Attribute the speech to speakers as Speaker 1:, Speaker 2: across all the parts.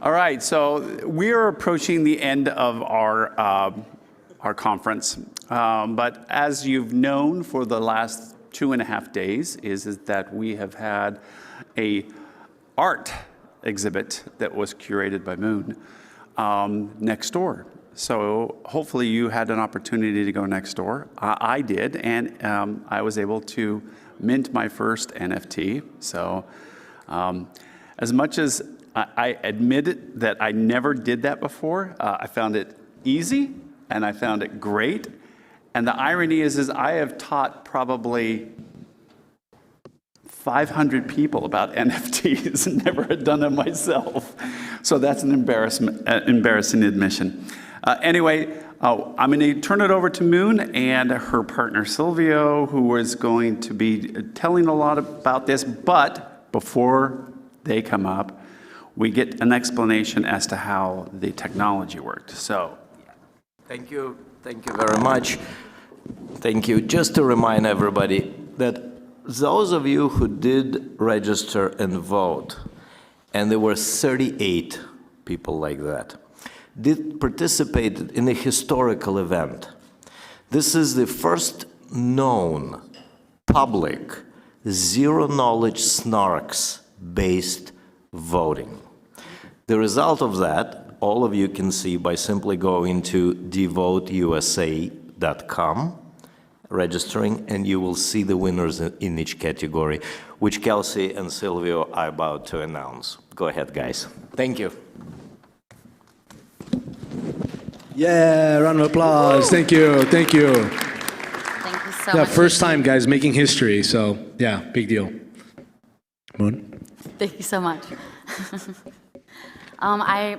Speaker 1: All right, so we are approaching the end of our conference. But as you've known for the last 2.5 days is that we have had a art exhibit that was curated by Moon next door. So hopefully you had an opportunity to go next door. I did, and I was able to mint my first NFT. So as much as I admit that I never did that before, I found it easy and I found it great. And the irony is I have taught probably 500 people about NFTs and never had done it myself. So that's an embarrassing admission. Anyway, I'm going to turn it over to Moon and her partner Silvio, who is going to be telling a lot about this. But before they come up, we get an explanation as to how the technology worked. So,
Speaker 2: thank you very much. Thank you. Just to remind everybody that those of you who did register and vote, and there were 38 people like that, did participate in a historical event. This is the first known public zero-knowledge snarks-based voting. The result of that, all of you can see by simply going to devoteusa.com, registering, and you will see the winners in each category, which Kelsey and Silvio are about to announce. Go ahead, guys. Thank you.
Speaker 3: Yeah, round of applause. Thank you. Thank you.
Speaker 4: Thank you so much.
Speaker 3: Yeah, first time, guys, making history. So, yeah, big deal. Moon?
Speaker 4: Thank you so much.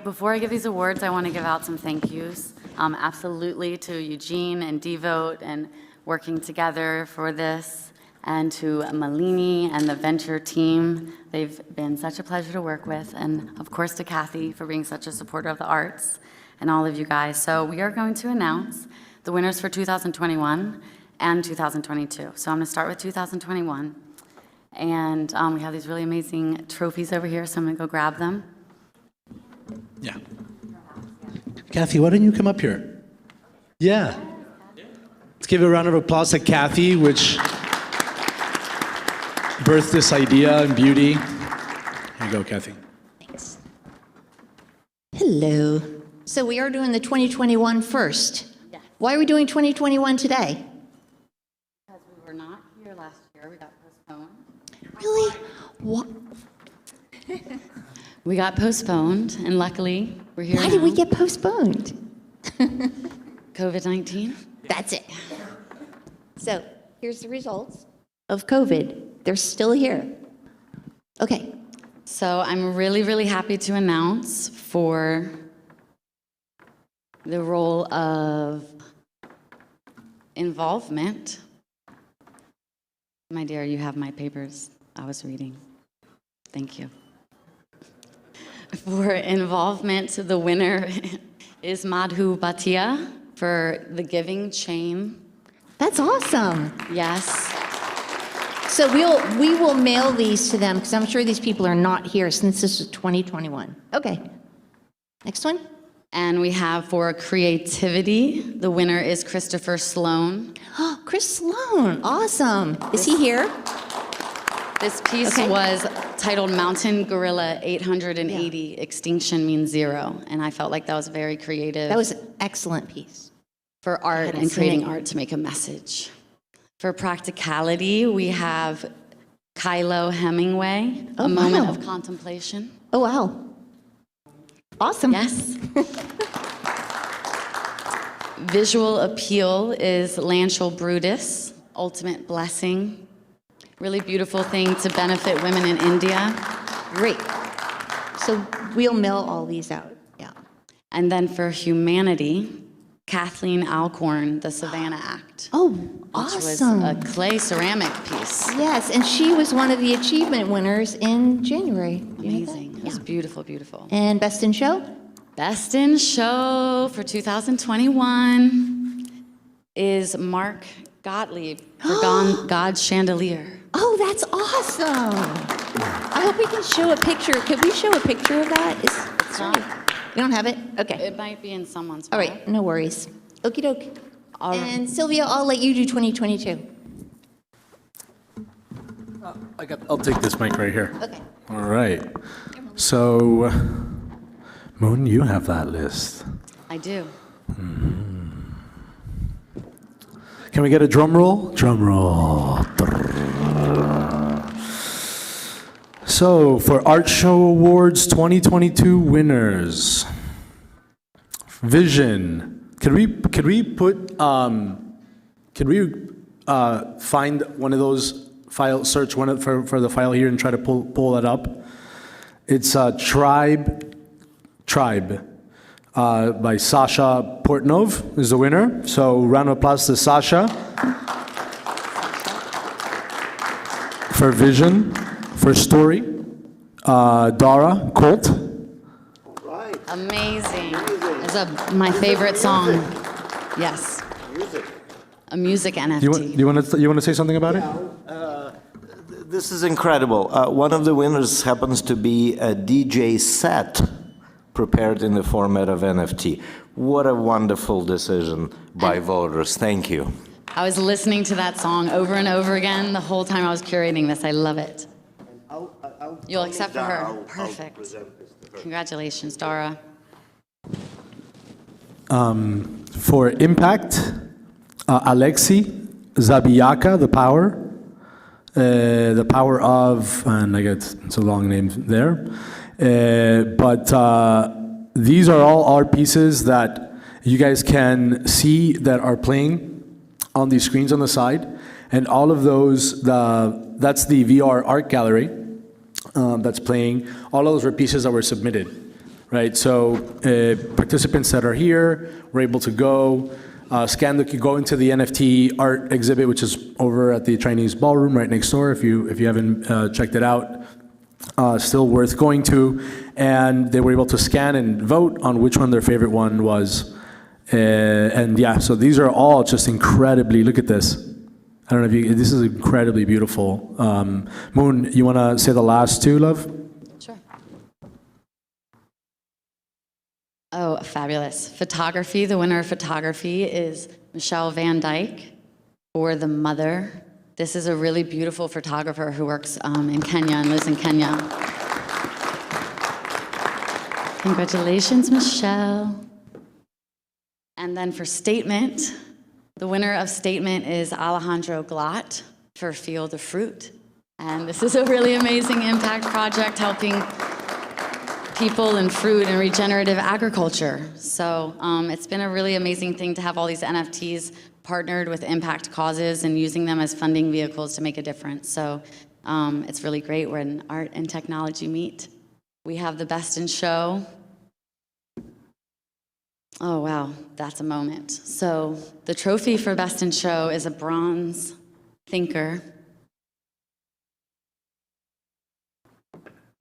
Speaker 4: Before I give these awards, I want to give out some thank yous. Absolutely to Eugene and Devote and working together for this, and to Malini and the venture team. They've been such a pleasure to work with, and of course to Kathy for being such a supporter of the arts, and all of you guys. So we are going to announce the winners for 2021 and 2022. So I'm going to start with 2021. And we have these really amazing trophies over here, so I'm going to go grab them.
Speaker 3: Yeah. Kathy, why don't you come up here? Yeah. Let's give a round of applause to Kathy, which birthed this idea and beauty. Here you go, Kathy.
Speaker 5: Thanks. Hello. So we are doing the 2021 first.
Speaker 4: Yes.
Speaker 5: Why are we doing 2021 today?
Speaker 4: Because we were not here last year. We got postponed.
Speaker 5: Really? What?
Speaker 4: We got postponed, and luckily we're here
Speaker 5: Why
Speaker 4: now.
Speaker 5: did we get postponed?
Speaker 4: COVID-19.
Speaker 5: That's it. So here's the results of COVID. They're still here. Okay.
Speaker 4: So I'm really, really happy to announce for the role of involvement. My dear, you have my papers I was reading. Thank you. For involvement, the winner is Madhu Bhatia for the Giving Chain.
Speaker 5: That's awesome.
Speaker 4: Yes.
Speaker 5: So we will mail these to them because I'm sure these people are not here since this is 2021. Okay. Next one.
Speaker 4: And we have for creativity, the winner is Christopher Sloan.
Speaker 5: Oh, Chris Sloan. Awesome. Is he here?
Speaker 4: This piece was titled Mountain Gorilla 880, Extinction Means Zero. And I felt like that was very creative.
Speaker 5: That was an excellent piece.
Speaker 4: For art and creating art to make a message. For practicality, we have Kylo Hemingway, A Moment of Contemplation.
Speaker 5: Oh, wow. Awesome.
Speaker 4: Yes. Visual appeal is Lanchel Brutus, Ultimate Blessing. Really beautiful thing to benefit women in India.
Speaker 5: Great. So we'll mail all these out. Yeah.
Speaker 4: And then for humanity, Kathleen Alcorn, The Savannah Act.
Speaker 5: Oh,
Speaker 4: Which
Speaker 5: awesome.
Speaker 4: was a clay ceramic piece.
Speaker 5: Yes, and she was one of the achievement winners in January.
Speaker 4: Amazing. It was beautiful, beautiful.
Speaker 5: And Best in Show?
Speaker 4: Best in Show for 2021 is Mark Gottlieb for God's Chandelier.
Speaker 5: Oh, that's awesome. I hope we can show a picture. Could we show a picture of that?
Speaker 4: It's not.
Speaker 5: You don't have it? Okay.
Speaker 4: It might be in someone's
Speaker 5: All
Speaker 4: file.
Speaker 5: right, no worries. Okey doke.
Speaker 4: All right.
Speaker 5: And Sylvia, I'll let you do 2022.
Speaker 3: I'll take this mic right here.
Speaker 5: Okay.
Speaker 3: All right. So, Moon, you have that list.
Speaker 4: I do.
Speaker 3: Can we get a drum roll? Drum roll. So, for Art Show Awards 2022 winners, Vision. Could we find one of those file, search one for the file here and try to pull that up? It's Tribe by Sasha Portnov is the winner. So round of applause to Sasha. For Vision, for Story, Dara Colt.
Speaker 4: Amazing. It's my favorite song. Yes. A music NFT.
Speaker 3: Do you want to say something about it?
Speaker 2: This is incredible. One of the winners happens to be a DJ set prepared in the format of NFT. What a wonderful decision by voters. Thank you.
Speaker 4: I was listening to that song over and over again the whole time I was curating this. I love it. You'll accept for her. Perfect. Congratulations, Dara.
Speaker 3: For Impact, Alexei Zabiaka, The Power of, and I get, it's a long name there. But these are all art pieces that you guys can see that are playing on these screens on the side. And all of those, that's the VR art gallery that's playing. All of those were pieces that were submitted, right? So participants that are here were able to go, go into the NFT art exhibit, which is over at the Chinese Ballroom right next door. If you haven't checked it out, still worth going to. And they were able to scan and vote on which one their favorite one was. And yeah, so these are all just incredibly. Look at this. I don't know if you. This is incredibly beautiful. Moon, you want to say the last two, love?
Speaker 4: Sure. Oh, fabulous. Photography, the winner of photography is Michelle Van Dyke for The Mother. This is a really beautiful photographer who works in Kenya and lives in Kenya. Congratulations, Michelle. And then for Statement, the winner of Statement is Alejandro Glatt for Field of Fruit. And this is a really amazing impact project helping people in fruit and regenerative agriculture. So it's been a really amazing thing to have all these NFTs partnered with impact causes and using them as funding vehicles to make a difference. So it's really great when art and technology meet. We have the Best in Show. Oh, wow, that's a moment. So the trophy for Best in Show is a bronze thinker.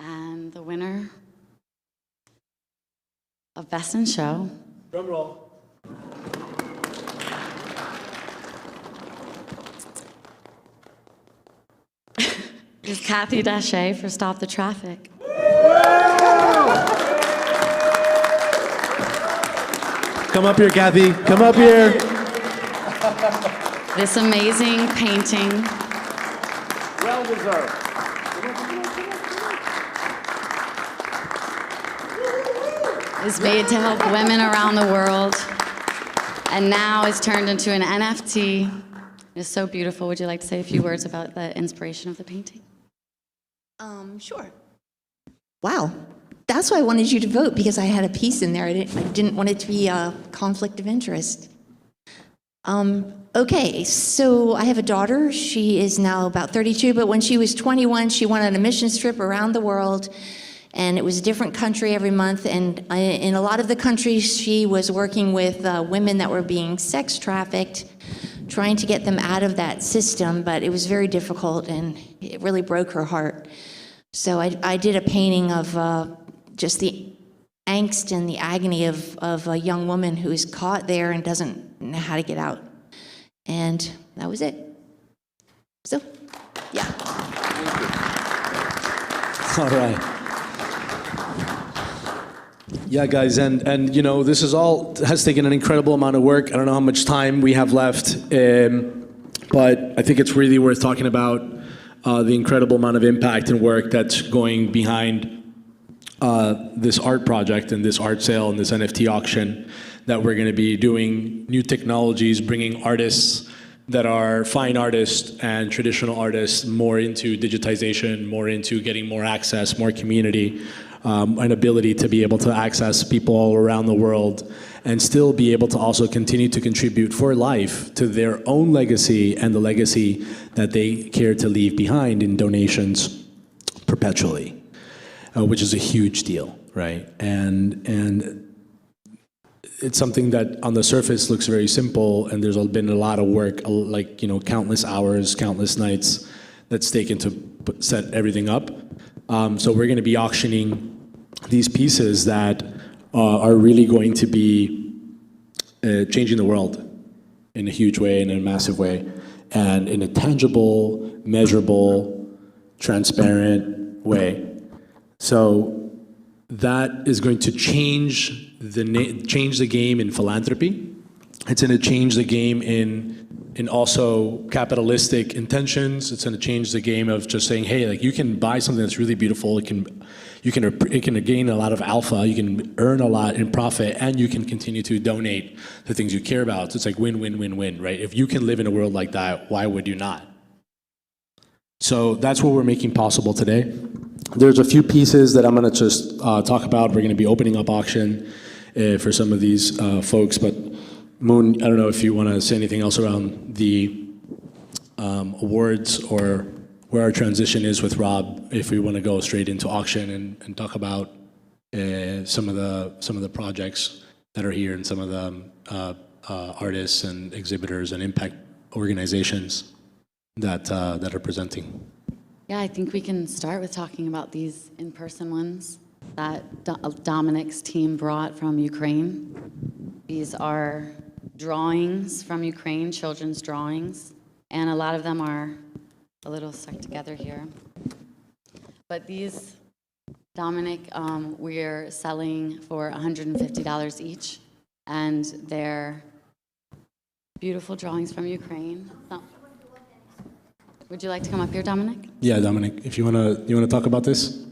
Speaker 4: And the winner of Best in Show.
Speaker 3: Drum roll.
Speaker 4: Is Kathy Dache for Stop the Traffic.
Speaker 3: Come up here, Kathy. Come up here.
Speaker 4: This amazing painting
Speaker 2: Well deserved.
Speaker 4: is made to help women around the world and now is turned into an NFT. It's so beautiful. Would you like to say a few words about the inspiration of the painting?
Speaker 5: Sure. Wow. That's why I wanted you to vote, because I had a piece in there. I didn't want it to be a conflict of interest. Okay, so I have a daughter. She is now about 32, but when she was 21, she went on a mission trip around the world, and it was a different country every month. And in a lot of the countries, she was working with women that were being sex trafficked, trying to get them out of that system, but it was very difficult, and it really broke her heart. So I did a painting of just the angst and the agony of a young woman who is caught there and doesn't know how to get out. And that was it. So, yeah.
Speaker 3: All right. Yeah, guys, and you know, this is all has taken an incredible amount of work. I don't know how much time we have left, but I think it's really worth talking about the incredible amount of impact and work that's going behind this art project and this art sale and this NFT auction that we're going to be doing. New technologies, bringing artists that are fine artists and traditional artists more into digitization, more into getting more access, more community, an ability to be able to access people all around the world and still be able to also continue to contribute for life to their own legacy and the legacy that they care to leave behind in donations perpetually, which is a huge deal, right? And it's something that on the surface looks very simple, and there's been a lot of work, like, you know, countless hours, countless nights that's taken to set everything up. So we're going to be auctioning these pieces that are really going to be changing the world in a huge way, in a massive way, and in a tangible, measurable, transparent way. So that is going to change the game in philanthropy. It's going to change the game in also capitalistic intentions. It's going to change the game of just saying, hey, like, you can buy something that's really beautiful. It can gain a lot of alpha. You can earn a lot in profit, and you can continue to donate the things you care about. So it's like win, win, win, win, right? If you can live in a world like that, why would you not? So that's what we're making possible today. There's a few pieces that I'm going to just talk about. We're going to be opening up auction for some of these folks, but Moon, I don't know if you want to say anything else around the awards or where our transition is with Rob, if we want to go straight into auction and talk about some of the projects that are here and some of the artists and exhibitors and impact organizations that are presenting.
Speaker 4: Yeah, I think we can start with talking about these in-person ones that Dominic's team brought from Ukraine. These are drawings from Ukraine, children's drawings, and a lot of them are a little stuck together here. But these, Dominic, we're selling for $150 each, and they're beautiful drawings from Ukraine. Oh. Would you like to come up here, Dominic?
Speaker 3: Yeah, Dominic, if you wanna talk about this.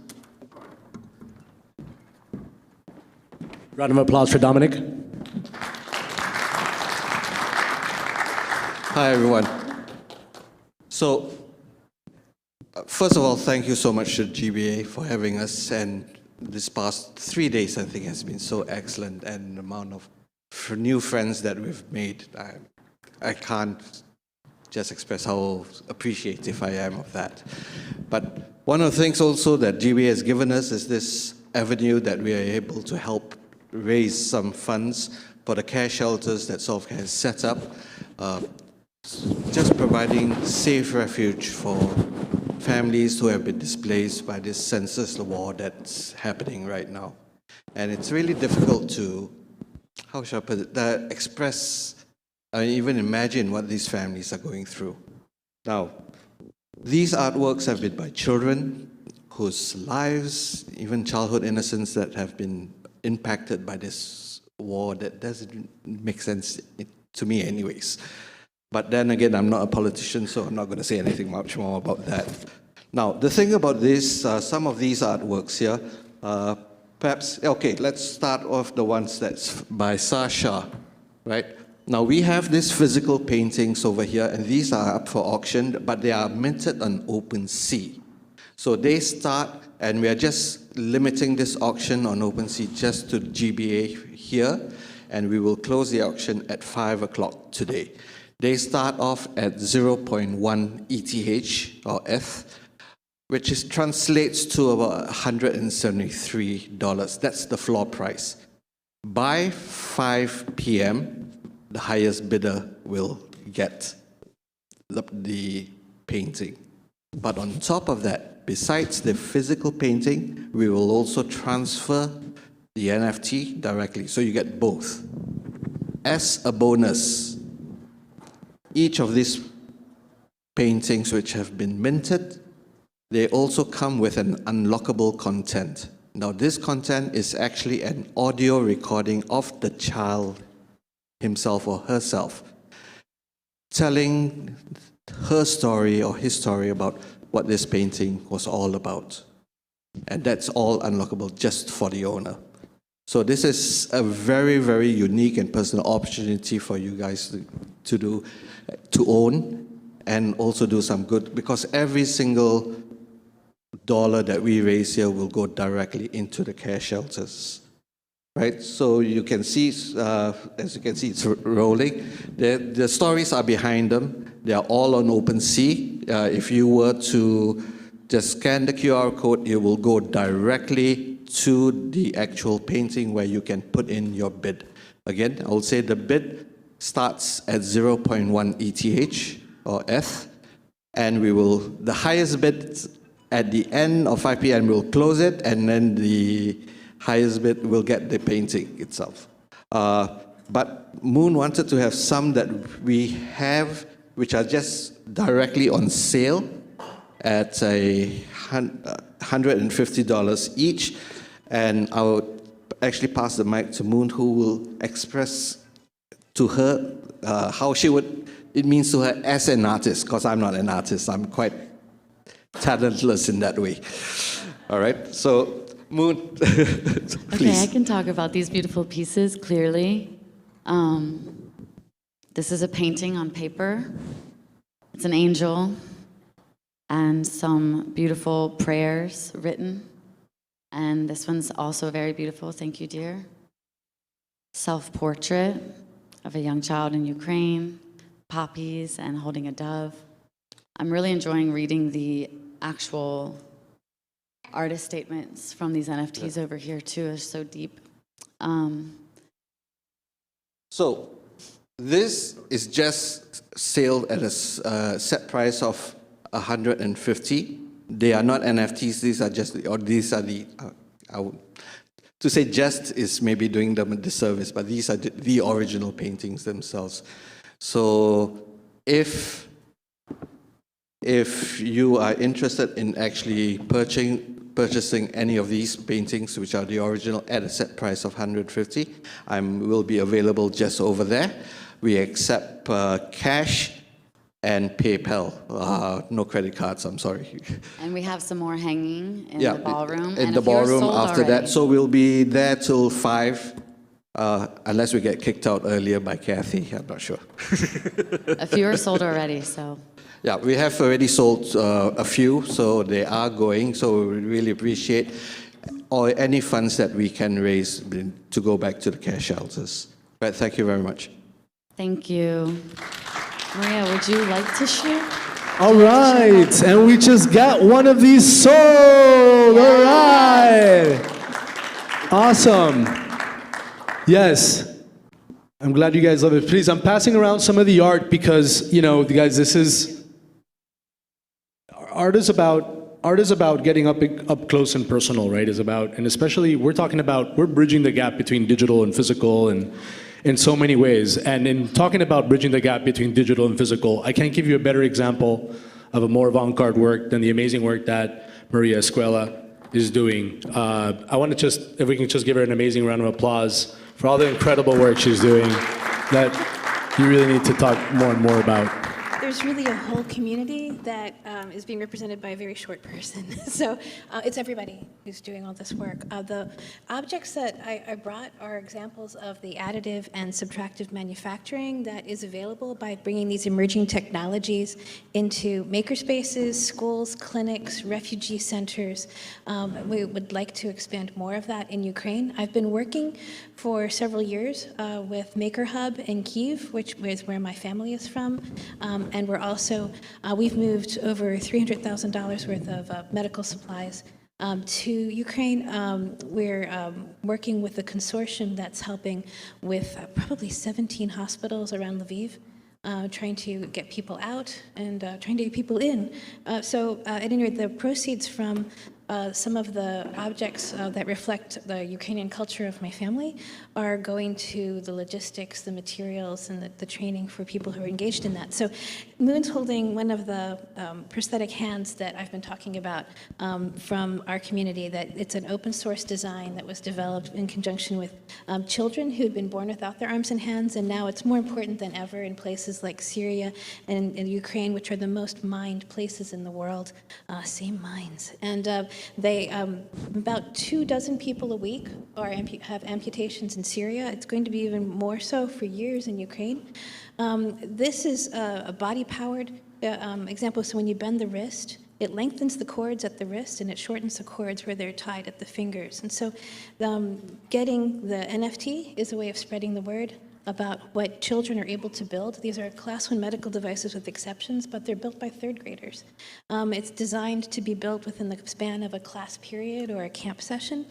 Speaker 3: Round of applause for Dominic.
Speaker 6: Hi, everyone. So, first of all, thank you so much to GBA for having us, and this past 3 days, I think, has been so excellent, and the amount of new friends that we've made, I can't just express how appreciative I am of that. But one of the things also that GBA has given us is this avenue that we are able to help raise some funds for the care shelters that Solvecare has set up, just providing safe refuge for families who have been displaced by this senseless war that's happening right now. And it's really difficult to, how shall I put it, express, even imagine what these families are going through. Now, these artworks have been by children whose lives, even childhood innocence, that have been impacted by this war that doesn't make sense to me anyways. But then again, I'm not a politician, so I'm not going to say anything much more about that. Now, the thing about this, some of these artworks here, perhaps, okay, let's start off the ones that's by Sasha, right? Now, we have these physical paintings over here, and these are up for auction, but they are minted on OpenSea. So they start, and we are just limiting this auction on OpenSea just to GBA here, and we will close the auction at 5 o'clock today. They start off at 0.1 ETH or F, which translates to about $173. That's the floor price. By 5 p.m., the highest bidder will get the painting. But on top of that, besides the physical painting, we will also transfer the NFT directly, so you get both. As a bonus, each of these paintings which have been minted, they also come with an unlockable content. Now, this content is actually an audio recording of the child himself or herself, telling her story or his story about what this painting was all about. And that's all unlockable just for the owner. So this is a very, very unique and personal opportunity for you guys to own and also do some good, because every single dollar that we raise here will go directly into the care shelters. Right, so you can see, as you can see, it's rolling. The stories are behind them. They are all on OpenSea. If you were to just scan the QR code, it will go directly to the actual painting where you can put in your bid. Again, I will say the bid starts at 0.1 ETH or ETH, and the highest bid at the end of 5 p.m. we'll close it, and then the highest bid will get the painting itself. But Moon wanted to have some that we have, which are just directly on sale at $150 each. And I will actually pass the mic to Moon, who will express to her how it means to her as an artist, because I'm not an artist. I'm quite talentless in that way. All right, so Moon, please.
Speaker 4: Okay, I can talk about these beautiful pieces clearly. This is a painting on paper. It's an angel and some beautiful prayers written. And this one's also very beautiful. Thank you, dear. Self-portrait of a young child in Ukraine, poppies and holding a dove. I'm really enjoying reading the actual artist statements from these NFTs over here too. Are so deep.
Speaker 6: So this is just sold at a set price of $150. They are not NFTs. These are just, to say just is maybe doing them a disservice, but these are the original paintings themselves. So if you are interested in actually purchasing any of these paintings, which are the original, at a set price of $150, will be available just over there. We accept cash and PayPal. No credit cards, I'm sorry.
Speaker 4: And we have some more hanging in the ballroom.
Speaker 6: In
Speaker 4: and
Speaker 6: the
Speaker 4: if you're
Speaker 6: ballroom
Speaker 4: sold
Speaker 6: after
Speaker 4: already,
Speaker 6: that. So we'll be there till 5, unless we get kicked out earlier by Kathy, I'm not sure.
Speaker 4: a few are sold already, so.
Speaker 6: Yeah, we have already sold a few, so they are going. So we really appreciate any funds that we can raise to go back to the care shelters. Right, thank you very much.
Speaker 4: Thank you. Maria, would you like to share?
Speaker 3: All right, and we just got one of these sold. All right. Awesome. Yes. I'm glad you guys love it. Please, I'm passing around some of the art because, guys, this is... Art is about getting up close and personal, right? And especially we're bridging the gap between digital and physical and in so many ways. And in talking about bridging the gap between digital and physical, I can't give you a better example of a more avant-garde work than the amazing work that Maria Escuela is doing. I want to if we can just give her an amazing round of applause for all the incredible work she's doing that you really need to talk more and more about.
Speaker 7: There's really a whole community that is being represented by a very short person. So it's everybody who's doing all this work. The objects that I brought are examples of the additive and subtractive manufacturing that is available by bringing these emerging technologies into makerspaces, schools, clinics, refugee centers. We would like to expand more of that in Ukraine. I've been working for several years with Maker Hub in Kyiv, which is where my family is from. And we're also, we've moved over $300,000 worth of medical supplies to Ukraine. We're working with a consortium that's helping with probably 17 hospitals around Lviv, trying to get people out and trying to get people in. So at any rate, the proceeds from some of the objects that reflect the Ukrainian culture of my family are going to the logistics, the materials, and the training for people who are engaged in that. So Moon's holding one of the prosthetic hands that I've been talking about from our community, that it's an open source design that was developed in conjunction with children who had been born without their arms and hands, and now it's more important than ever in places like Syria and Ukraine, which are the most mined places in the world. Same mines. And they, about 24 people a week have amputations in Syria. It's going to be even more so for years in Ukraine. This is a body-powered example. So when you bend the wrist, it lengthens the cords at the wrist and it shortens the cords where they're tied at the fingers. And so getting the NFT is a way of spreading the word about what children are able to build. These are class 1 medical devices with exceptions, but they're built by 3rd graders. It's designed to be built within the span of a class period or a camp session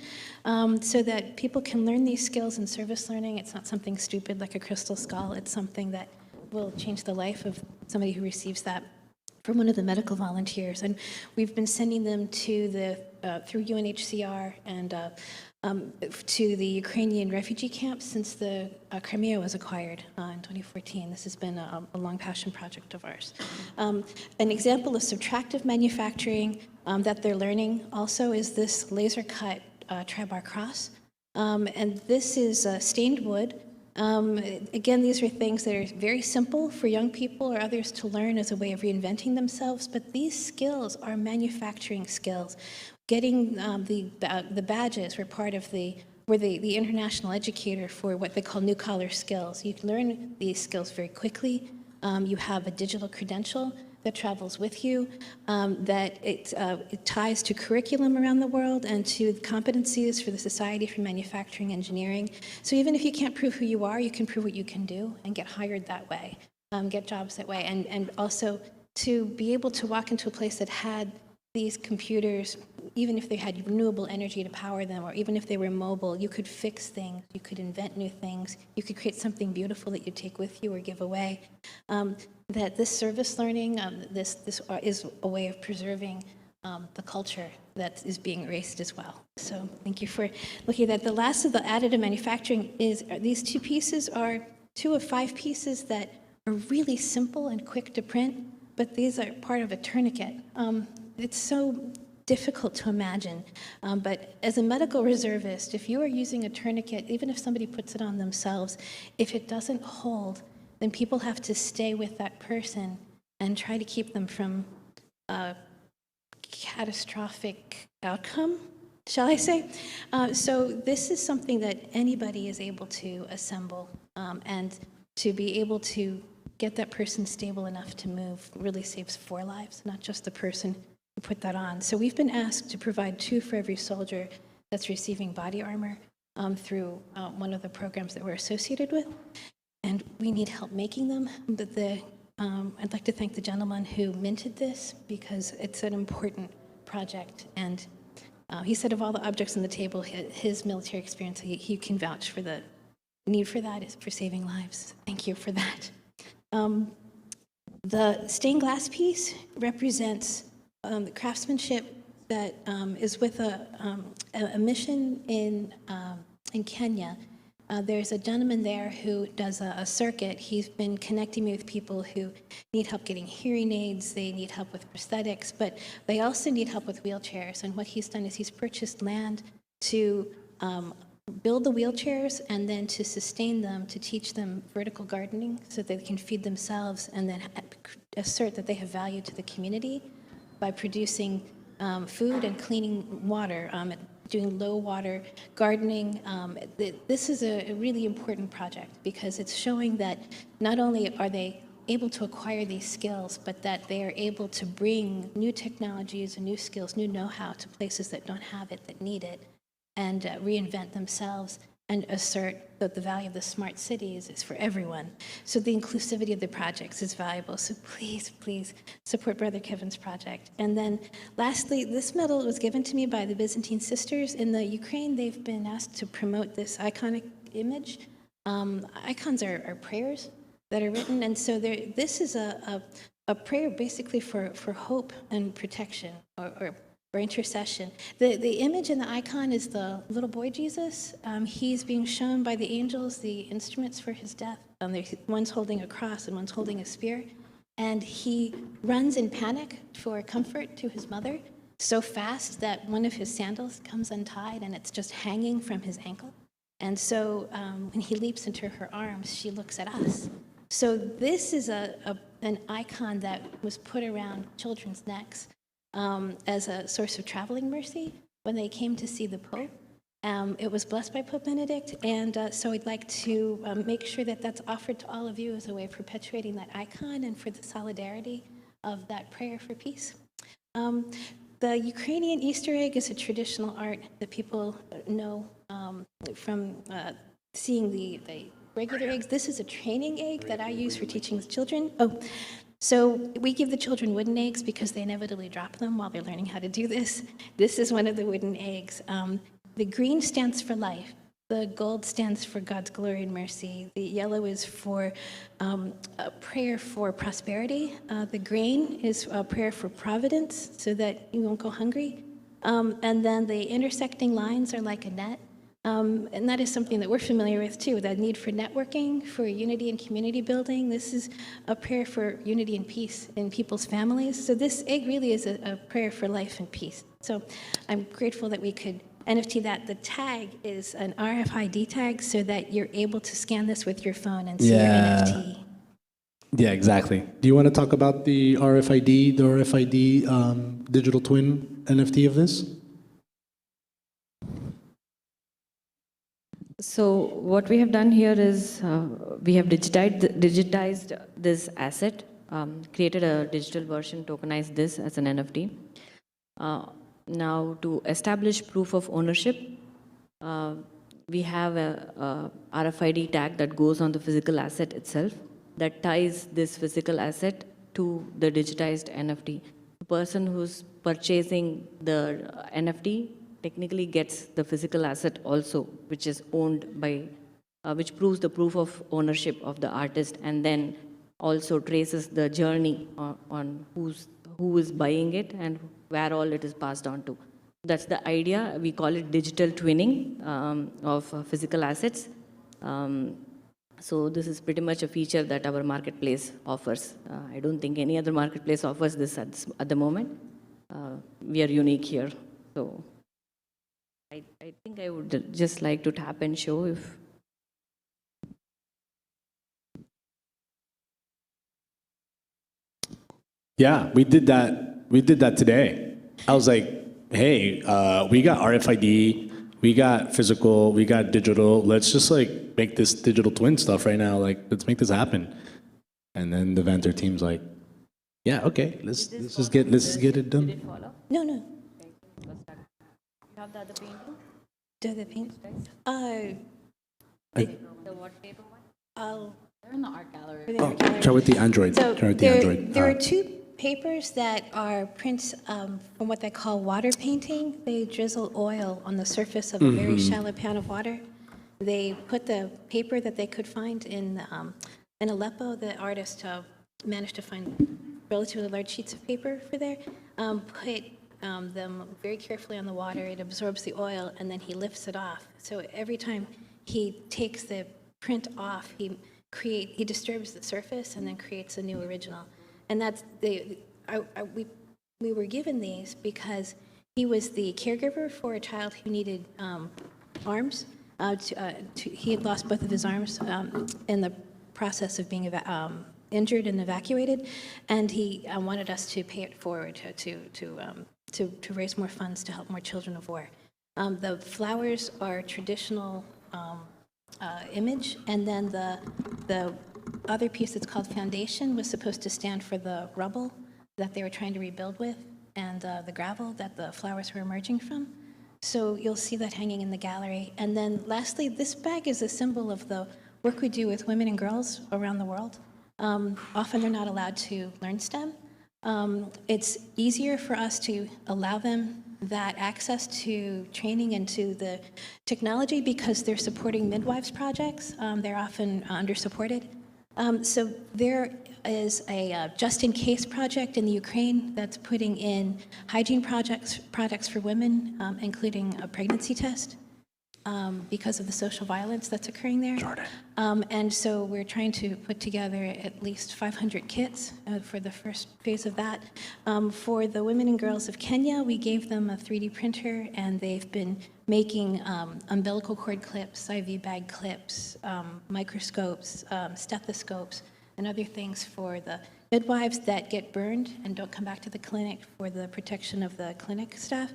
Speaker 7: so that people can learn these skills in service learning. It's not something stupid like a crystal skull. It's something that will change the life of somebody who receives that from one of the medical volunteers. And we've been sending them to through UNHCR and to the Ukrainian refugee camps since the Crimea was acquired in 2014. This has been a long passion project of ours. An example of subtractive manufacturing that they're learning also is this laser cut tri-bar cross. And this is stained wood. Again, these are things that are very simple for young people or others to learn as a way of reinventing themselves, but these skills are manufacturing skills. Getting the badges were part of we're the international educator for what they call new-collar skills. You can learn these skills very quickly. You have a digital credential that travels with you, that it ties to curriculum around the world and to competencies for the Society for Manufacturing Engineering. So even if you can't prove who you are, you can prove what you can do and get hired that way, get jobs that way. And also to be able to walk into a place that had these computers, even if they had renewable energy to power them, or even if they were mobile, you could fix things, you could invent new things, you could create something beautiful that you take with you or give away. That this service learning, this is a way of preserving the culture that is being erased as well. So thank you for looking at that. The last of the additive manufacturing is these 2 pieces are 2 of 5 pieces that are really simple and quick to print, but these are part of a tourniquet. It's so difficult to imagine, but as a medical reservist, if you are using a tourniquet, even if somebody puts it on themselves, if it doesn't hold, then people have to stay with that person and try to keep them from a catastrophic outcome, shall I say? So this is something that anybody is able to assemble, and to be able to get that person stable enough to move really saves 4 lives, not just the person who put that on. So we've been asked to provide 2 for every soldier that's receiving body armor through one of the programs that we're associated with. And we need help making them, but I'd like to thank the gentleman who minted this because it's an important project. And he said of all the objects on the table, his military experience, he can vouch for the need for that is for saving lives. Thank you for that. The stained glass piece represents the craftsmanship that is with a mission in Kenya. There's a gentleman there who does a circuit. He's been connecting me with people who need help getting hearing aids, they need help with prosthetics, but they also need help with wheelchairs. And what he's done is he's purchased land to build the wheelchairs and then to sustain them, to teach them vertical gardening so they can feed themselves and then assert that they have value to the community by producing food and cleaning water, doing low water gardening. This is a really important project because it's showing that not only are they able to acquire these skills, but that they are able to bring new technologies and new skills, new know-how to places that don't have it, that need it, and reinvent themselves and assert that the value of the smart cities is for everyone. So the inclusivity of the projects is valuable. So please, please support Brother Kevin's project. And then lastly, this medal was given to me by the Byzantine Sisters. In the Ukraine, they've been asked to promote this iconic image. Icons are prayers that are written. And so this is a prayer basically for hope and protection, or or intercession. The image and the icon is the little boy Jesus. He's being shown by the angels the instruments for his death. One's holding a cross and one's holding a spear. And he runs in panic for comfort to his mother so fast that one of his sandals comes untied and it's just hanging from his ankle. And so when he leaps into her arms, she looks at us. So this is an icon that was put around children's necks as a source of traveling mercy when they came to see the Pope. It was blessed by Pope Benedict, and so I'd like to make sure that that's offered to all of you as a way of perpetuating that icon and for the solidarity of that prayer for peace. The Ukrainian Easter egg is a traditional art that people know from seeing the regular eggs. This is a training egg that I use for teaching the children. So we give the children wooden eggs because they inevitably drop them while they're learning how to do this. This is one of the wooden eggs. The green stands for life. The gold stands for God's glory and mercy. The yellow is for a prayer for prosperity. The green is a prayer for providence so that you won't go hungry. And then the intersecting lines are like a net. And that is something that we're familiar with too, that need for networking, for unity and community building. This is a prayer for unity and peace in people's families. So this egg really is a prayer for life and peace. So I'm grateful that we could NFT that. The tag is an RFID tag so that you're able to scan this with your phone and see your NFT.
Speaker 3: Yeah, exactly. Do you want to talk about the RFID digital twin NFT of this?
Speaker 8: So what we have done here is we have digitized this asset, created a digital version, tokenized this as an NFT. Now, to establish proof of ownership, we have a RFID tag that goes on the physical asset itself that ties this physical asset to the digitized NFT. The person who's purchasing the NFT technically gets the physical asset also, which is owned by, which proves the proof of ownership of the artist, and then also traces the journey on who is buying it and where all it is passed on to. That's the idea. We call it digital twinning of physical assets. So this is pretty much a feature that our marketplace offers. I don't think any other marketplace offers this at the moment. We are unique here. So I think I would just like to tap and show if.
Speaker 3: Yeah, we did that. We did that today. I was like, hey, we got RFID, we got physical, we got digital. Let's just like make this digital twin stuff right now. Like, let's make this happen. And then the Vanter team's like, yeah, okay, let's just get it done.
Speaker 8: Did it follow?
Speaker 7: No.
Speaker 8: Okay, let's start. You have the other painting?
Speaker 7: Do the paint?
Speaker 8: The what paper one?
Speaker 4: They're in the art gallery.
Speaker 3: Try with the Android.
Speaker 7: So
Speaker 3: Try with the Android.
Speaker 7: there are two papers that are prints from what they call water painting. They drizzle oil on the surface of a very shallow pan of water. They put the paper that they could find in Aleppo. The artist managed to find relatively large sheets of paper for there, put them very carefully on the water. It absorbs the oil, and then he lifts it off. So every time he takes the print off, he disturbs the surface and then creates a new original. And that's we were given these because he was the caregiver for a child who needed arms. He had lost both of his arms in the process of being injured and evacuated, and he wanted us to pay it forward to raise more funds to help more children of war. The flowers are traditional image, and then the other piece that's called foundation was supposed to stand for the rubble that they were trying to rebuild with, and the gravel that the flowers were emerging from. So you'll see that hanging in the gallery. And then lastly, this bag is a symbol of the work we do with women and girls around the world. Often they're not allowed to learn STEM. It's easier for us to allow them that access to training and to the technology because they're supporting midwives projects. They're often under-supported. So their is a just-in-case project in the Ukraine that's putting in hygiene products for women, including a pregnancy test, because of the social violence that's occurring there. And so we're trying to put together at least 500 kits for the first phase of that. For the women and girls of Kenya, we gave them a 3D printer, and they've been making umbilical cord clips, IV bag clips, microscopes, stethoscopes, and other things for the midwives that get burned and don't come back to the clinic for the protection of the clinic staff.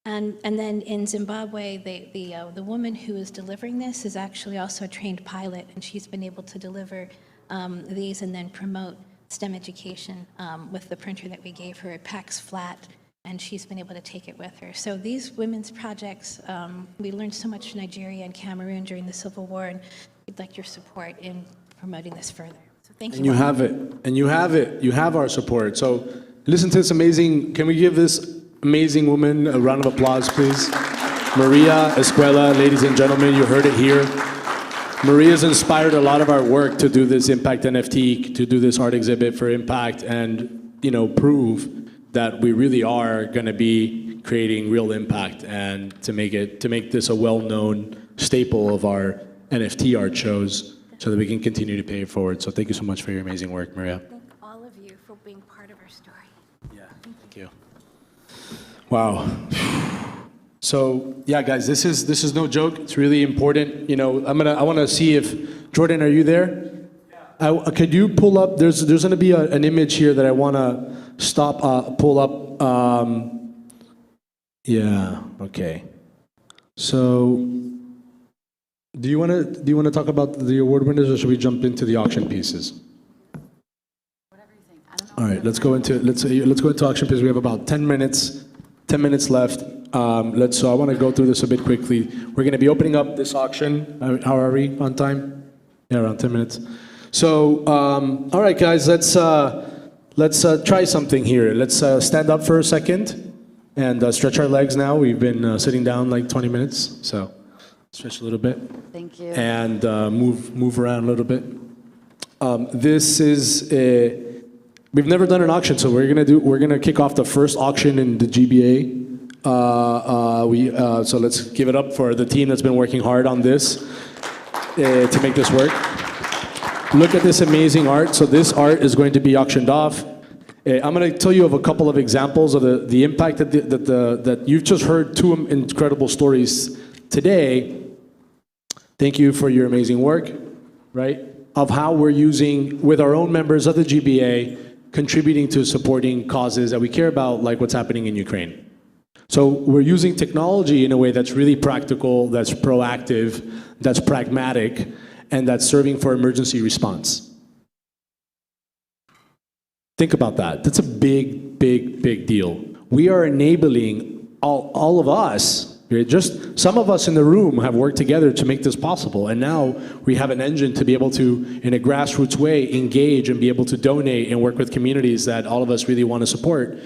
Speaker 7: And then in Zimbabwe, the woman who is delivering this is actually also a trained pilot, and she's been able to deliver these and then promote STEM education with the printer that we gave her. It packs flat, and she's been able to take it with her. So these women's projects, we learned so much in Nigeria and Cameroon during the Civil War, and we'd like your support in promoting this further. So thank you.
Speaker 3: And you have it. And you have it. You have our support. So listen to this amazing, can we give this amazing woman a round of applause, please? Maria Escuela, ladies and gentlemen, you heard it here. Maria's inspired a lot of our work to do this Impact NFT, to do this art exhibit for Impact, and prove that we really are going to be creating real impact, and to make this a well-known staple of our NFT art shows, so that we can continue to pay it forward. So thank you so much for your amazing work, Maria.
Speaker 7: Thank all of you for being part of our story.
Speaker 3: Yeah, thank you. Wow. So yeah, guys, this is no joke. It's really important. I want to see if Jordan, are you there? Yeah. Could you pull up? There's going to be an image here that I want to stop. Pull up. Yeah. Okay. So, do you want to talk about the award winners, or should we jump into the auction pieces?
Speaker 4: Whatever you think. I don't know.
Speaker 3: All right, let's go into auction pieces. We have about 10 minutes. 10 minutes left. So I want to go through this a bit quickly. We're going to be opening up this auction. How are we on time? Yeah, around 10 minutes. So, all right, guys, let's try something here. Let's stand up for a second and stretch our legs now. We've been sitting down like 20 minutes, so stretch a little bit.
Speaker 4: Thank you.
Speaker 3: And move around a little bit. This is we've never done an auction, so we're gonna kick off the first auction in the GBA. So let's give it up for the team that's been working hard on this to make this work. Look at this amazing art. So this art is going to be auctioned off. I'm going to tell you of a couple of examples of the impact that you've just heard. Two incredible stories today. Thank you for your amazing work, right? Of how we're using, with our own members of the GBA, contributing to supporting causes that we care about, like what's happening in Ukraine. So we're using technology in a way that's really practical, that's proactive, that's pragmatic, and that's serving for emergency response. Think about that. That's a big, big, big deal. We are enabling all of us. Just some of us in the room have worked together to make this possible, and now we have an engine to be able to, in a grassroots way, engage and be able to donate and work with communities that all of us really want to support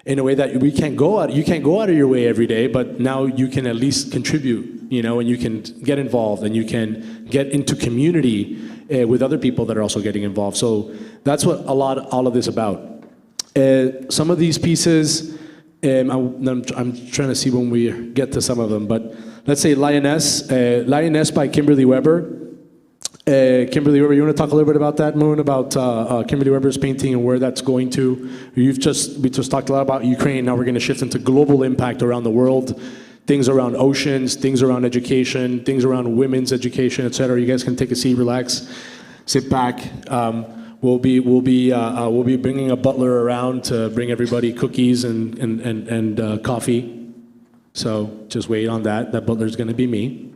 Speaker 3: in a way that you can't go out of your way every day, but now you can at least contribute, and you can get involved, and you can get into community with other people that are also getting involved. So that's what all of this about. Some of these pieces. I'm trying to see when we get to some of them, but let's say Lioness by Kimberly Weber. Kimberly Weber, you want to talk a little bit about that, Moon, about Kimberly Weber's painting and where that's going to? We just talked a lot about Ukraine. Now we're going to shift into global impact around the world, things around oceans, things around education, things around women's education, et cetera. You guys can take a seat, relax, sit back. We'll be bringing a butler around to bring everybody cookies and coffee. So just wait on that. That butler's going to be me.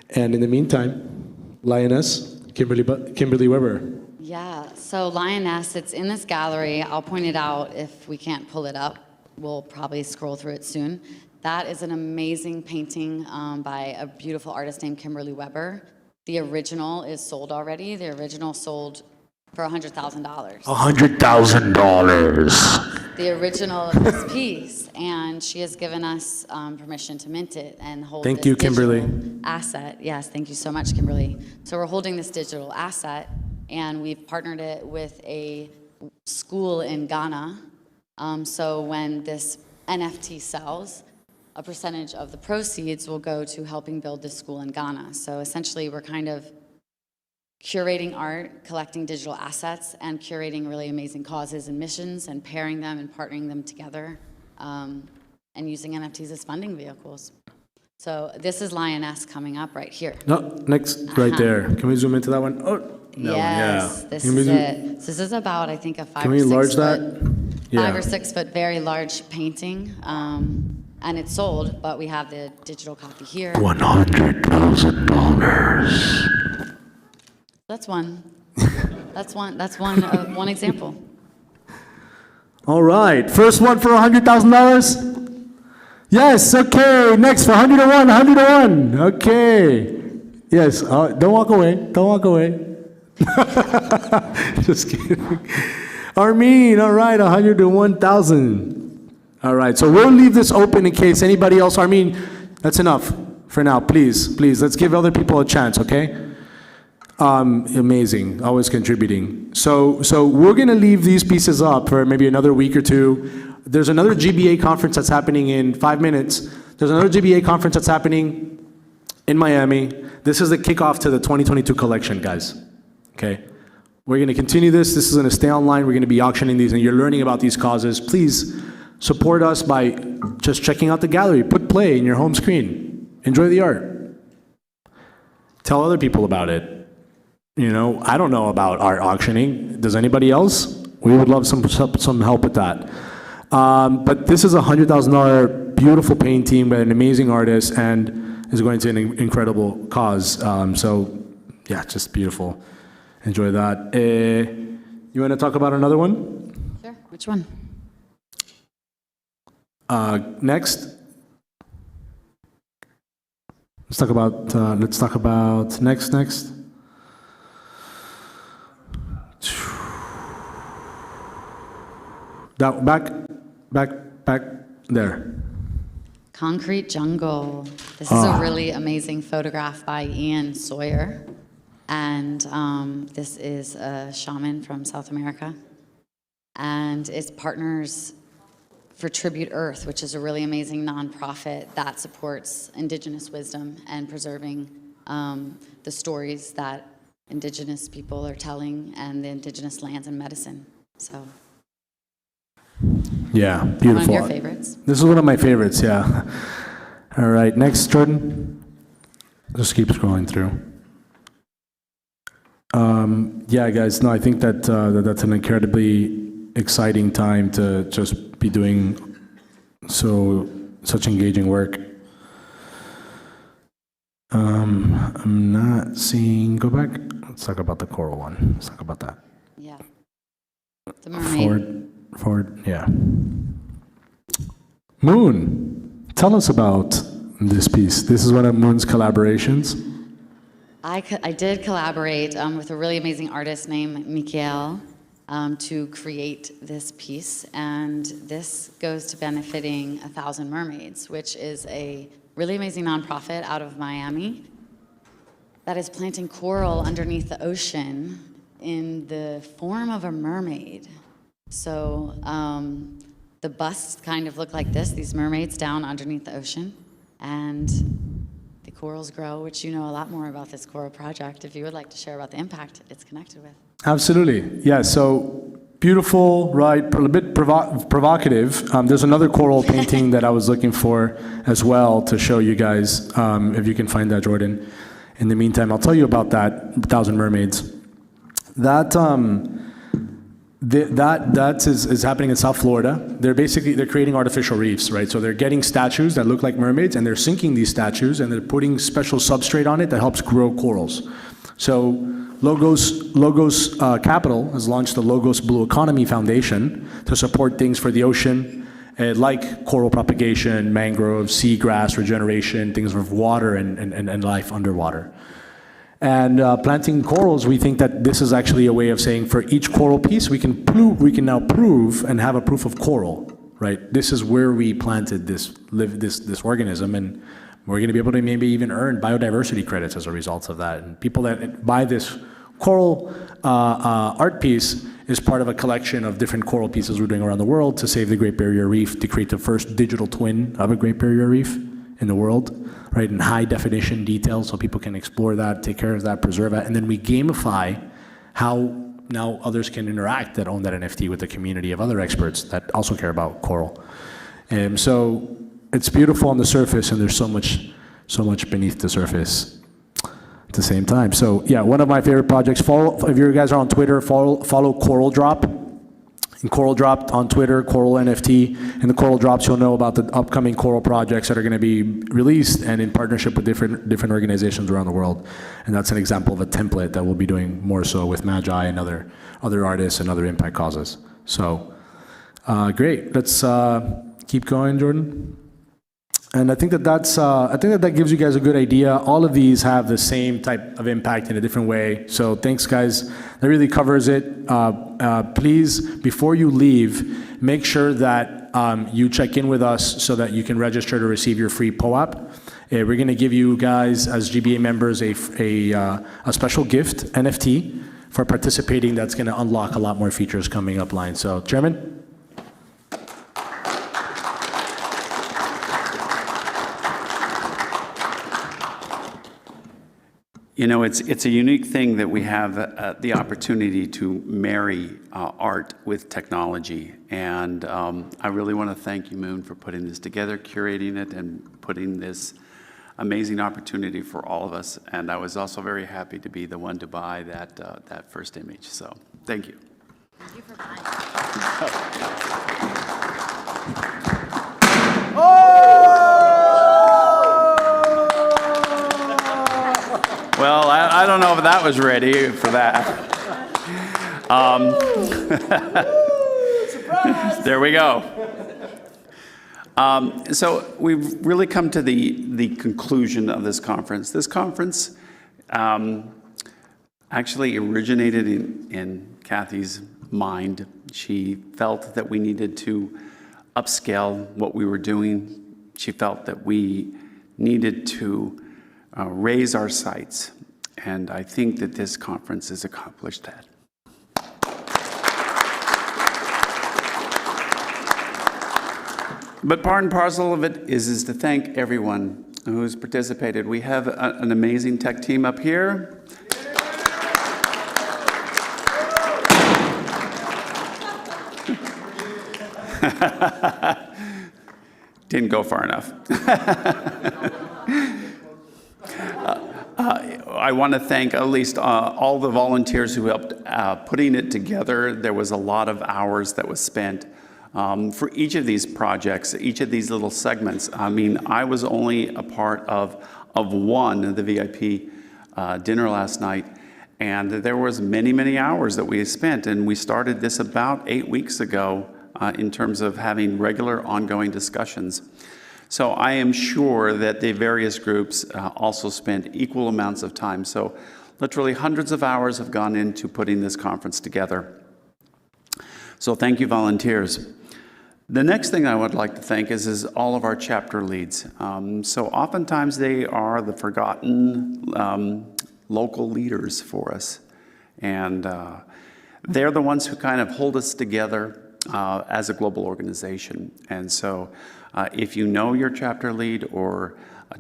Speaker 3: And in the meantime, Lioness, Kimberly Weber.
Speaker 4: Yeah, so Lioness, it's in this gallery. I'll point it out if we can't pull it up. We'll probably scroll through it soon. That is an amazing painting by a beautiful artist named Kimberly Weber. The original is sold already. The original sold for $100,000.
Speaker 3: $100,000.
Speaker 4: The original of this piece, and she has given us permission to mint it and hold
Speaker 3: Thank
Speaker 4: this
Speaker 3: you, Kimberly.
Speaker 4: digital asset. Yes, thank you so much, Kimberly. So we're holding this digital asset, and we've partnered it with a school in Ghana. So when this NFT sells, a percentage of the proceeds will go to helping build this school in Ghana. So essentially, we're kind of curating art, collecting digital assets, and curating really amazing causes and missions, and pairing them and partnering them together, and using NFTs as funding vehicles. So this is Lioness coming up right here.
Speaker 3: No, next, right there. Can we zoom into that one? Oh, that
Speaker 4: Yes,
Speaker 3: one, yeah.
Speaker 4: this
Speaker 3: Can we
Speaker 4: is
Speaker 3: zoom-
Speaker 4: it. So this is about, I think, a 5
Speaker 3: Can
Speaker 4: or
Speaker 3: we
Speaker 4: 6
Speaker 3: enlarge
Speaker 4: foot,
Speaker 3: that? Yeah.
Speaker 4: 5 or 6 foot, very large painting, and it's sold. But we have the digital copy here.
Speaker 3: $100,000.
Speaker 4: That's one. That's one example.
Speaker 3: All right, first one for $100,000? Yes, okay, next for 101, 101, okay. Yes, don't walk away, don't walk away. Just kidding. Armin, all right, 101,000. All right, so we'll leave this open in case anybody else, Armin, that's enough for now, please, let's give other people a chance, okay? Amazing, always contributing. So we're gonna leave these pieces up for maybe another week or two. There's another GBA conference that's happening in 5 minutes. There's another GBA conference that's happening in Miami. This is the kickoff to the 2022 collection, guys, okay? We're gonna continue this. This is gonna stay online. We're gonna be auctioning these, and you're learning about these causes. Please support us by just checking out the gallery. Put play in your home screen. Enjoy the art. Tell other people about it. You know, I don't know about art auctioning. Does anybody else? We would love some help with that. But this is a $100,000 beautiful painting by an amazing artist, and is going to an incredible cause. So, yeah, just beautiful. Enjoy that. You want to talk about another one?
Speaker 4: Sure. Which one?
Speaker 3: Next. Let's talk about next. That back there.
Speaker 4: Concrete Jungle. This is a really amazing photograph by Ian Sawyer. And this is a shaman from South America. And it's Partners for Tribute Earth, which is a really amazing nonprofit that supports indigenous wisdom and preserving the stories that indigenous people are telling, and the indigenous lands and medicine. So.
Speaker 3: Yeah, beautiful.
Speaker 4: One of your favorites.
Speaker 3: This is one of my favorites, yeah. All right, next, Jordan. Just keep scrolling through. Yeah, guys, no, I think that that's an incredibly exciting time to just be doing such engaging work. I'm not seeing, go back. Let's talk about the coral one. Let's talk about that.
Speaker 4: Yeah. The mermaid.
Speaker 3: Forward, yeah. Moon, tell us about this piece. This is one of Moon's collaborations.
Speaker 4: I did collaborate with a really amazing artist named Mikael to create this piece, and this goes to benefiting 1,000 Mermaids, which is a really amazing nonprofit out of Miami that is planting coral underneath the ocean in the form of a mermaid. So the busts kind of look like this, these mermaids down underneath the ocean, and the corals grow, which you know a lot more about this coral project if you would like to share about the impact it's connected with.
Speaker 3: Absolutely, yeah, so beautiful, right, a bit provocative. There's another coral painting that I was looking for as well to show you guys, if you can find that, Jordan. In the meantime, I'll tell you about that 1,000 Mermaids. That is happening in South Florida. They're creating artificial reefs, right? So they're getting statues that look like mermaids, and they're sinking these statues, and they're putting special substrate on it that helps grow corals. So Logos Capital has launched the Logos Blue Economy Foundation to support things for the ocean, like coral propagation, mangrove, seagrass regeneration, things of water and life underwater. And planting corals, we think that this is actually a way of saying for each coral piece, we can now prove and have a proof of coral, right? This is where we planted this organism, and we're going to be able to maybe even earn biodiversity credits as a result of that. And people that buy this Coral art piece is part of a collection of different coral pieces we're doing around the world to save the Great Barrier Reef, to create the first digital twin of a Great Barrier Reef in the world, right, in high definition detail so people can explore that, take care of that, preserve that, and then we gamify how now others can interact that own that NFT with the community of other experts that also care about coral. So it's beautiful on the surface, and there's so much beneath the surface at the same time. So yeah, one of my favorite projects. If you guys are on Twitter, follow Coral Drop. And Coral Drop on Twitter, Coral NFT. In the Coral Drops, you'll know about the upcoming coral projects that are going to be released and in partnership with different organizations around the world. And that's an example of a template that we'll be doing more so with Magi and other artists and other impact causes. So great. Let's keep going, Jordan. And I think that gives you guys a good idea. All of these have the same type of impact in a different way. So thanks, guys. That really covers it. Please, before you leave, make sure that you check in with us so that you can register to receive your free POAP. We're going to give you guys, as GBA members, a special gift, NFT, for participating. That's going to unlock a lot more features coming up line. So, Chairman?
Speaker 1: You know, it's a unique thing that we have the opportunity to marry art with technology. And I really want to thank you, Moon, for putting this together, curating it, and putting this amazing opportunity for all of us. And I was also very happy to be the one to buy that first image. So thank you.
Speaker 4: Thank you for buying.
Speaker 1: Well, I don't know if that was ready for that. There we go. So we've really come to the conclusion of this conference. This conference actually originated in Kathy's mind. She felt that we needed to upscale what we were doing. She felt that we needed to raise our sights, and I think that this conference has accomplished that. But part and parcel of it is to thank everyone who's participated. We have an amazing tech team up here. Didn't go far enough. I want to thank at least all the volunteers who helped putting it together. There was a lot of hours that was spent for each of these projects, each of these little segments. I mean, I was only a part of one, the VIP dinner last night, and there was many hours that we spent, and we started this about 8 weeks ago in terms of having regular ongoing discussions. So I am sure that the various groups also spent equal amounts of time. So literally hundreds of hours have gone into putting this conference together. So thank you, volunteers. The next thing I would like to thank is all of our chapter leads. So oftentimes they are the forgotten local leaders for us. And they're the ones who kind of hold us together as a global organization. And so if you know your chapter lead or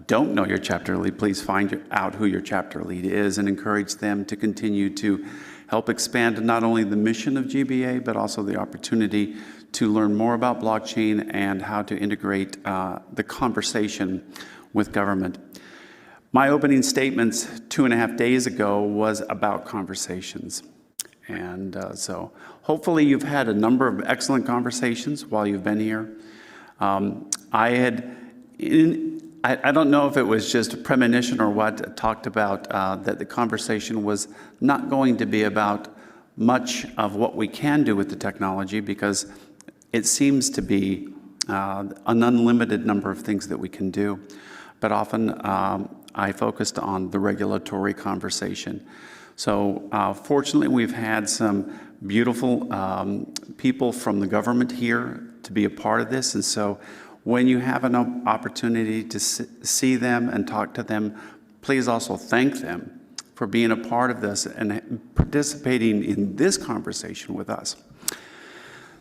Speaker 1: don't know your chapter lead, please find out who your chapter lead is and encourage them to continue to help expand not only the mission of GBA, but also the opportunity to learn more about blockchain and how to integrate the conversation with government. My opening statements 2.5 days ago was about conversations. And so hopefully you've had a number of excellent conversations while you've been here. I don't know if it was just a premonition or what, talked about that the conversation was not going to be about much of what we can do with the technology, because it seems to be an unlimited number of things that we can do. But often I focused on the regulatory conversation. So fortunately, we've had some beautiful people from the government here to be a part of this. And so when you have an opportunity to see them and talk to them, please also thank them for being a part of this and participating in this conversation with us.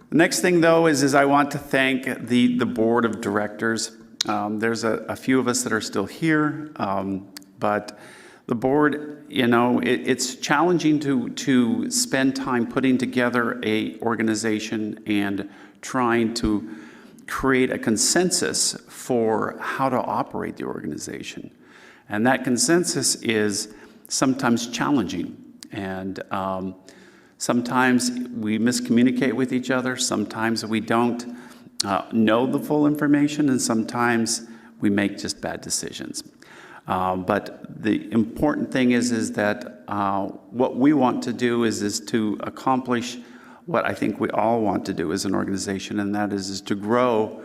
Speaker 1: The next thing, though, is I want to thank the board of directors. There's a few of us that are still here, but the board, you know, it's challenging to spend time putting together a organization and trying to create a consensus for how to operate the organization. And that consensus is sometimes challenging. And sometimes we miscommunicate with each other. Sometimes we don't know the full information, and sometimes we make just bad decisions. But the important thing is that what we want to do is to accomplish what I think we all want to do as an organization, and that is to grow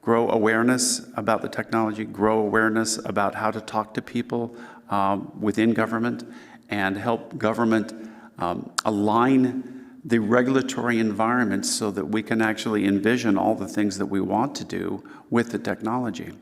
Speaker 1: awareness about the technology, grow awareness about how to talk to people within government, and help government align the regulatory environment so that we can actually envision all the things that we want to do with the technology.